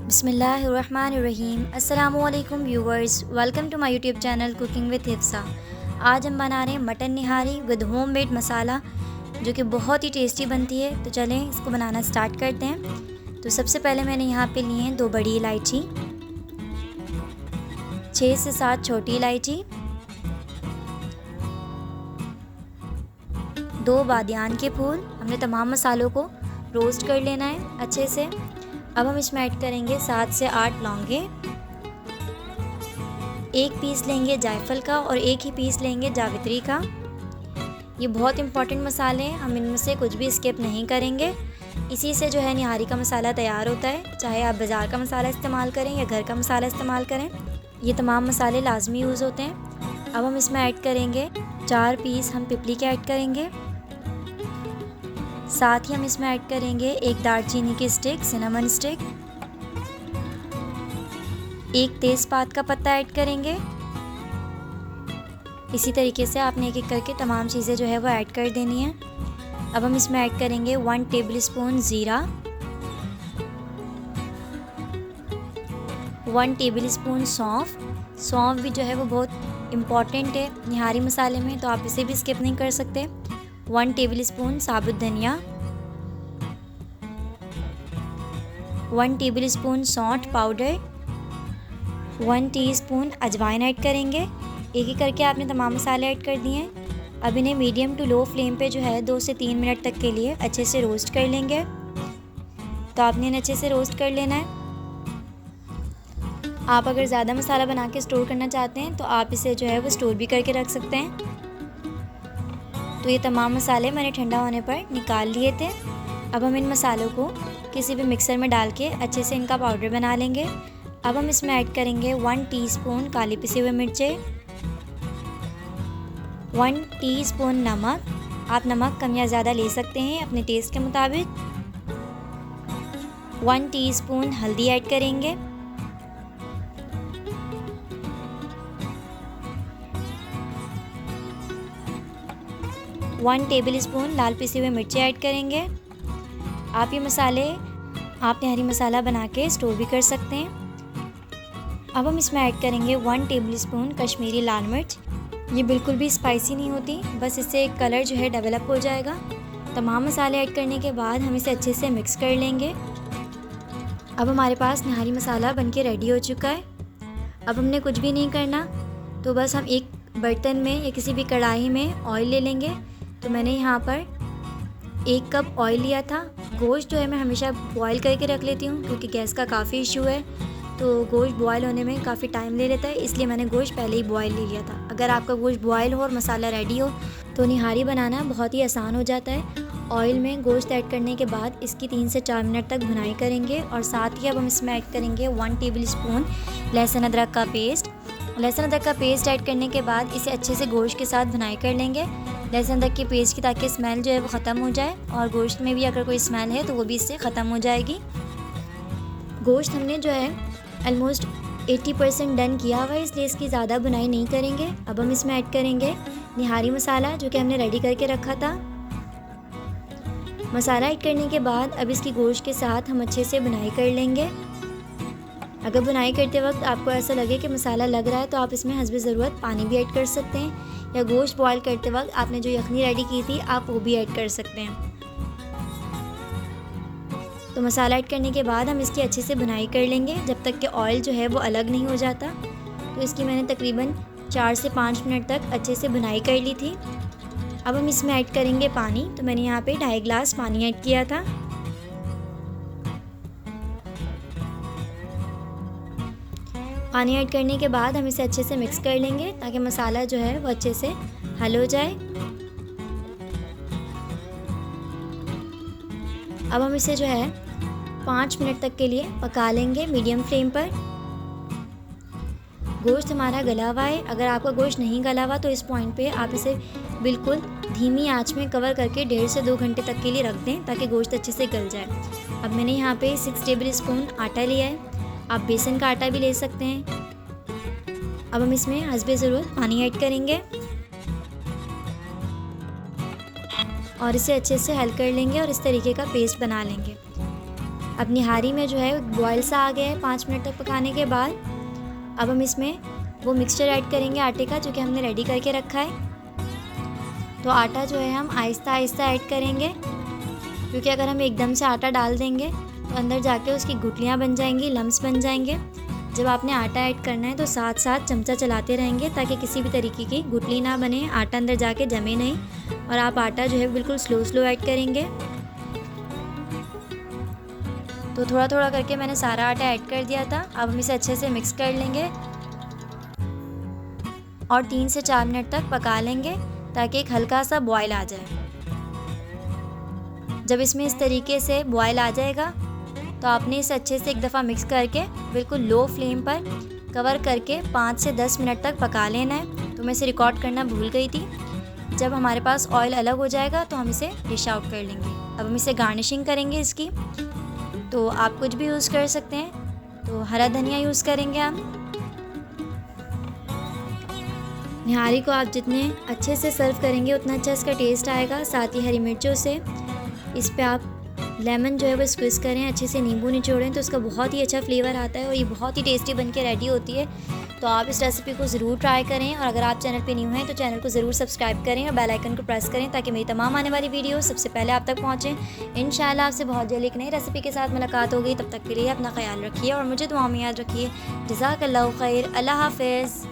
बिस्मिल्लाहिर्रहमानिर्रहीम। अस्सलामुअलैकुम viewers, welcome to my YouTube channel cooking with Hifsa. आज हम बना रहे हैं mutton nihari with homemade masala, जो कि बहुत ही टेस्टी बनती है। तो चलें इसको बनाना स्टार्ट करते हैं। तो सबसे पहले मैंने यहाँ पे लिए हैं 2 बड़ी इलायची, 6 से 7 छोटी इलायची, 2 बादियान के फूल। हमने तमाम मसालों को रोस्ट कर लेना है अच्छे से। अब हम इसमें ऐड करेंगे 7 से 8 लौंगे, 1 पीस लेंगे जायफल का और 1 ही पीस लेंगे जावित्री का। ये बहुत इंपॉर्टेंट मसाले हैं, हम इनमें से कुछ भी स्किप नहीं करेंगे। इसी से जो है निहारी का मसाला तैयार होता है, चाहे आप बाज़ार का मसाला इस्तेमाल करें या घर का मसाला इस्तेमाल करें, ये तमाम मसाले लाजमी यूज़ होते हैं। अब हम इसमें ऐड करेंगे 4 पीस हम पिपली के ऐड करेंगे। साथ ही हम इसमें ऐड करेंगे 1 दालचीनी की स्टिक, सिनेमन स्टिक, 1 तेज़पात का पत्ता ऐड करेंगे। इसी तरीके से आपने एक एक करके तमाम चीज़ें जो है वो ऐड कर देनी है। अब हम इसमें ऐड करेंगे 1 टेबलस्पून ज़ीरा, 1 टेबलस्पून सौंफ। सौंफ भी जो है वो बहुत इम्पॉर्टेंट है निहारी मसाले में, तो आप इसे भी स्किप नहीं कर सकते। 1 टेबलस्पून साबुत धनिया, 1 टेबलस्पून सौंठ पाउडर, 1 टीस्पून अजवाइन ऐड करेंगे। एक एक करके आपने तमाम मसाले ऐड कर दिए हैं। अब इन्हें मीडियम टू लो फ्लेम पे जो है 2 से 3 मिनट तक के लिए अच्छे से रोस्ट कर लेंगे। तो आपने इन्हें अच्छे से रोस्ट कर लेना है। आप अगर ज़्यादा मसाला बना के स्टोर करना चाहते हैं तो आप इसे जो है वो स्टोर भी करके रख सकते हैं। तो ये तमाम मसाले मैंने ठंडा होने पर निकाल लिए थे। अब हम इन मसालों को किसी भी मिक्सर में डाल के अच्छे से इनका पाउडर बना लेंगे। अब हम इसमें ऐड करेंगे 1 टीस्पून काली पिसी हुई मिर्चें, 1 टीस्पून नमक। आप नमक कम या ज़्यादा ले सकते हैं अपने टेस्ट के मुताबिक। 1 टीस्पून हल्दी ऐड करेंगे, 1 टेबलस्पून लाल पिसी हुई मिर्ची ऐड करेंगे। आप ये मसाले आप निहारी मसाला बना के स्टोर भी कर सकते हैं। अब हम इसमें ऐड करेंगे 1 टेबलस्पून कश्मीरी लाल मिर्च। ये बिल्कुल भी स्पाइसी नहीं होती, बस इससे एक कलर जो है डेवलप हो जाएगा। तमाम मसाले ऐड करने के बाद हम इसे अच्छे से मिक्स कर लेंगे। अब हमारे पास निहारी मसाला बनके रेडी हो चुका है। अब हमने कुछ भी नहीं करना, तो बस हम एक बर्तन में या किसी भी कढ़ाई में ऑयल ले लेंगे। तो मैंने यहाँ पर 1 कप ऑयल लिया था। गोश्त जो है मैं हमेशा बॉयल करके रख लेती हूँ, क्योंकि गैस का काफ़ी इशू है, तो गोश्त बॉयल होने में काफ़ी टाइम ले लेता है, इसलिए मैंने गोश्त पहले ही बॉयल ले लिया था। अगर आपका गोश्त बॉयल हो और मसाला रेडी हो तो निहारी बनाना बहुत ही आसान हो जाता है। ऑयल में गोश्त ऐड करने के बाद इसकी 3 से 4 मिनट तक भुनाई करेंगे। और साथ ही अब हम इसमें ऐड करेंगे 1 टेबलस्पून लहसुन अदरक का पेस्ट। लहसुन अदरक का पेस्ट ऐड करने के बाद इसे अच्छे से गोश्त के साथ भुनाई कर लेंगे, लहसुन अदरक के पेस्ट की, ताकि स्मेल जो है वो ख़त्म हो जाए, और गोश्त में भी अगर कोई स्मेल है तो वो भी इससे ख़त्म हो जाएगी। गोश्त हमने जो है ऑलमोस्ट 80% डन किया हुआ है, इसलिए इसकी ज़्यादा भुनाई नहीं करेंगे। अब हम इसमें ऐड करेंगे निहारी मसाला, जो कि हमने रेडी करके रखा था। मसाला ऐड करने के बाद अब इसकी गोश्त के साथ हम अच्छे से भुनाई कर लेंगे। अगर बुनाई करते वक्त आपको ऐसा लगे कि मसाला लग रहा है तो आप इसमें हस्बे ज़रूरत पानी भी ऐड कर सकते हैं, या गोश्त बॉयल करते वक्त आपने जो यखनी रेडी की थी आप वो भी ऐड कर सकते हैं। तो मसाला ऐड करने के बाद हम इसकी अच्छे से भुनाई कर लेंगे जब तक कि ऑयल जो है वो अलग नहीं हो जाता। तो इसकी मैंने तकरीबन 4 से 5 मिनट तक अच्छे से भुनाई कर ली थी। अब हम इसमें ऐड करेंगे पानी। तो मैंने यहाँ पे 2.5 गिलास पानी ऐड किया था। पानी ऐड करने के बाद हम इसे अच्छे से मिक्स कर लेंगे, ताकि मसाला जो है वो अच्छे से हल हो जाए। अब हम इसे जो है 5 मिनट तक के लिए पका लेंगे मीडियम फ्लेम पर। गोश्त हमारा गला हुआ है। अगर आपका गोश्त नहीं गला हुआ तो इस पॉइंट पे आप इसे बिल्कुल धीमी आंच में कवर करके 1.5 से 2 घंटे तक के लिए रख दें, ताकि गोश्त अच्छे से गल जाए। अब मैंने यहाँ पे 6 टेबलस्पून आटा लिया है, आप बेसन का आटा भी ले सकते हैं। अब हम इसमें हस्बे ज़रूरत पानी ऐड करेंगे और इसे अच्छे से हल कर लेंगे और इस तरीके का पेस्ट बना लेंगे। अब निहारी में जो है बॉयल सा आ गया है 5 मिनट तक पकाने के बाद। अब हम इसमें वो मिक्सचर ऐड करेंगे आटे का जो कि हमने रेडी करके रखा है। तो आटा जो है हम आहिस्ता आहिस्ता ऐड करेंगे, क्योंकि अगर हम एकदम से आटा डाल देंगे तो अंदर जाके उसकी गुठलियाँ बन जाएंगी, लम्स बन जाएंगे। जब आपने आटा ऐड करना है तो साथ साथ चमचा चलाते रहेंगे ताकि किसी भी तरीके की गुठली ना बने, आटा अंदर जाके जमे नहीं। और आप आटा जो है बिल्कुल स्लो ऐड करेंगे। तो थोड़ा थोड़ा करके मैंने सारा आटा ऐड कर दिया था। अब हम इसे अच्छे से मिक्स कर लेंगे और 3 से 4 मिनट तक पका लेंगे ताकि एक हल्का सा बॉयल आ जाए। जब इसमें इस तरीके से बॉयल आ जाएगा तो आपने इसे अच्छे से एक दफ़ा मिक्स करके बिल्कुल लो फ्लेम पर कवर करके 5 से 10 मिनट तक पका लेना है। तो मैं इसे रिकॉर्ड करना भूल गई थी। जब हमारे पास ऑयल अलग हो जाएगा तो हम इसे डिश आउट कर लेंगे। अब हम इसे गार्निशिंग करेंगे इसकी। तो आप कुछ भी यूज़ कर सकते हैं। तो हरा धनिया यूज़ करेंगे हम। निहारी को आप जितने अच्छे से सर्व करेंगे उतना अच्छा इसका टेस्ट आएगा। साथ ही हरी मिर्चों से इस पे आप लेमन जो है वो स्क्विज़ करें, अच्छे से नींबू निचोड़ें तो इसका बहुत ही अच्छा फ्लेवर आता है और ये बहुत ही टेस्टी बन के रेडी होती है। तो आप इस रेसिपी को ज़रूर ट्राई करें और अगर आप चैनल पे न्यू हैं तो चैनल को ज़रूर सब्सक्राइब करें और बेल आइकन को प्रेस करें ताकि मेरी तमाम आने वाली वीडियो सबसे पहले आप तक पहुँचें। इंशाल्लाह आपसे बहुत जल्द एक नई रेसिपी के साथ मुलाकात होगी। तब तक के लिए अपना ख्याल रखिए और मुझे दुआ में याद रखिए। जज़ाकल्लाहु खैर। अल्लाह हाफ़िज़।